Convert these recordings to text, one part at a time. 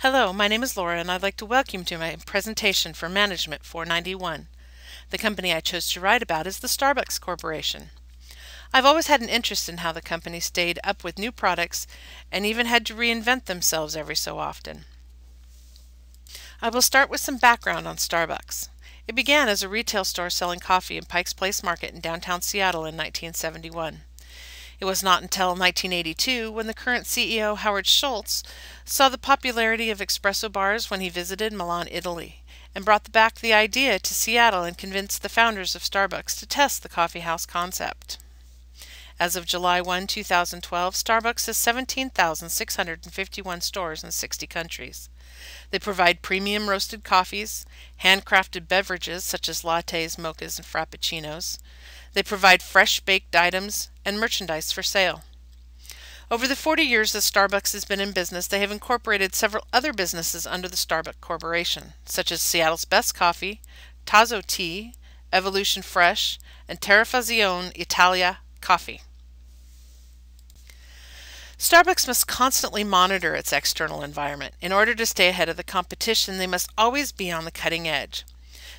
Hello, my name is Laura and I'd like to welcome you to my presentation for Management 491. The company I chose to write about is the Starbucks Corporation. I've always had an interest in how the company stayed up with new products and even had to reinvent themselves every so often. I will start with some background on Starbucks. It began as a retail store selling coffee in Pike's Place Market in downtown Seattle in 1971. It was not until 1982 when the current CEO, Howard Schultz, saw the popularity of espresso bars when he visited Milan, Italy, and brought back the idea to Seattle and convinced the founders of Starbucks to test the coffeehouse concept. As of July 1, 2012, Starbucks has 17,651 stores in 60 countries. They provide premium roasted coffees, handcrafted beverages such as lattes, mochas, and frappuccinos. They provide fresh baked items and merchandise for sale. Over the 40 years that Starbucks has been in business, they have incorporated several other businesses under the Starbucks Corporation, such as Seattle's Best Coffee, Tazo Tea, Evolution Fresh, and Terrafazione Italia Coffee. Starbucks must constantly monitor its external environment. In order to stay ahead of the competition, they must always be on the cutting edge,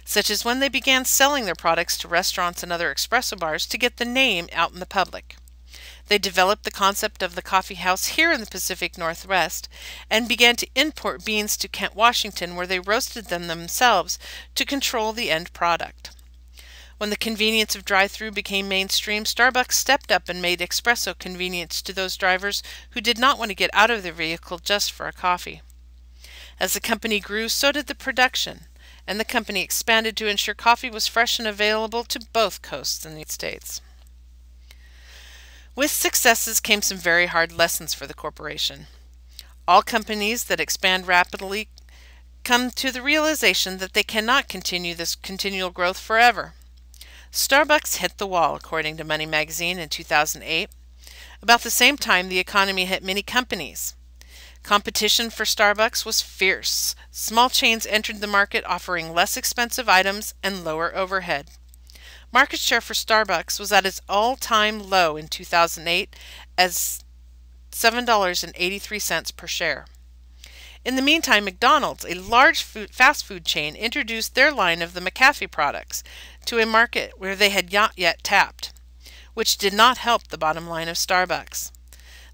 such as when they began selling their products to restaurants and other espresso bars to get the name out in the public. They developed the concept of the coffee house here in the Pacific Northwest and began to import beans to Kent, Washington, where they roasted them themselves to control the end product. When the convenience of drive-thru became mainstream, Starbucks stepped up and made espresso convenient to those drivers who did not want to get out of their vehicle just for a coffee. As the company grew, so did the production, and the company expanded to ensure coffee was fresh and available to both coasts in the United States. With successes came some very hard lessons for the corporation. All companies that expand rapidly come to the realization that they cannot continue this continual growth forever. Starbucks hit the wall, according to Money magazine in 2008. About the same time, the economy hit many companies. Competition for Starbucks was fierce. Small chains entered the market offering less expensive items and lower overhead. Market share for Starbucks was at its all-time low in 2008 as $7.83 per share. In the meantime, McDonald's, a large fast food chain, introduced their line of the McCafé products to a market where they had not yet tapped, which did not help the bottom line of Starbucks.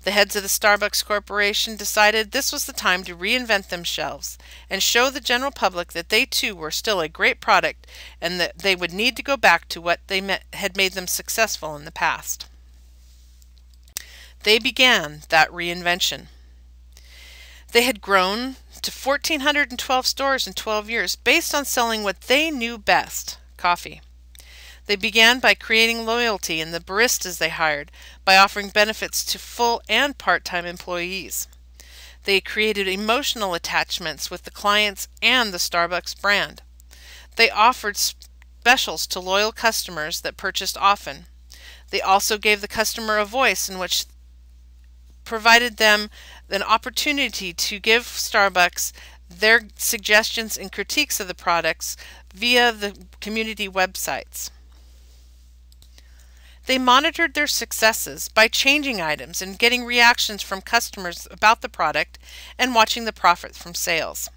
The heads of the Starbucks Corporation decided this was the time to reinvent themselves and show the general public that they too were still a great product and that they would need to go back to what had made them successful in the past. They began that reinvention. They had grown to 1,412 stores in 12 years based on selling what they knew best, coffee. They began by creating loyalty in the baristas they hired by offering benefits to full and part-time employees. They created emotional attachments with the clients and the Starbucks brand. They offered specials to loyal customers that purchased often. They also gave the customer a voice in which provided them an opportunity to give Starbucks their suggestions and critiques of the products via the community websites. They monitored their successes by changing items and getting reactions from customers about the product and watching the profit from sales.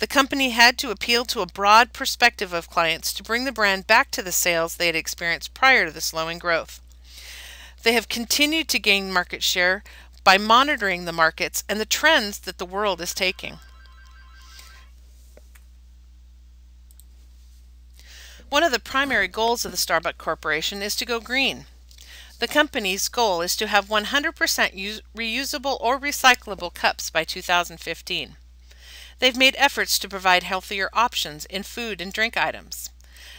The company had to appeal to a broad perspective of clients to bring the brand back to the sales they had experienced prior to the slowing growth. They have continued to gain market share by monitoring the markets and the trends that the world is taking. One of the primary goals of the Starbucks Corporation is to go green. The company's goal is to have 100% reusable or recyclable cups by 2015. They've made efforts to provide healthier options in food and drink items.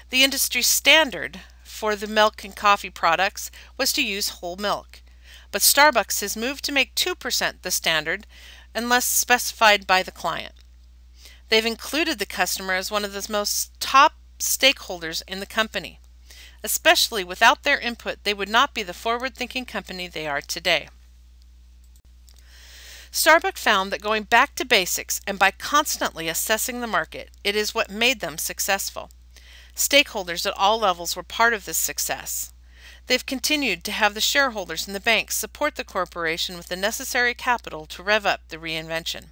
The industry standard for the milk and coffee products was to use whole milk, but Starbucks has moved to make 2% the standard unless specified by the client. They've included the customer as one of the most top stakeholders in the company. Especially without their input, they would not be the forward-thinking company they are today. Starbucks found that going back to basics and by constantly assessing the market, it is what made them successful. Stakeholders at all levels were part of this success. They've continued to have the shareholders and the banks support the corporation with the necessary capital to rev up the reinvention.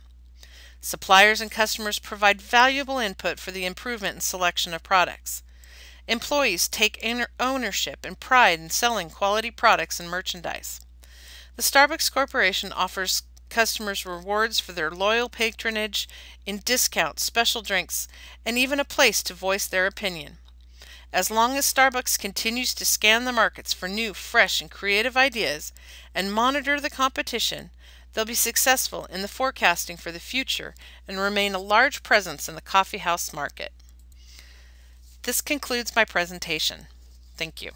Suppliers and customers provide valuable input for the improvement and selection of products. Employees take ownership and pride in selling quality products and merchandise. The Starbucks Corporation offers customers rewards for their loyal patronage in discounts, special drinks, and even a place to voice their opinion. As long as Starbucks continues to scan the markets for new, fresh, and creative ideas and monitor the competition, they'll be successful in the forecasting for the future and remain a large presence in the coffeehouse market. This concludes my presentation. Thank you.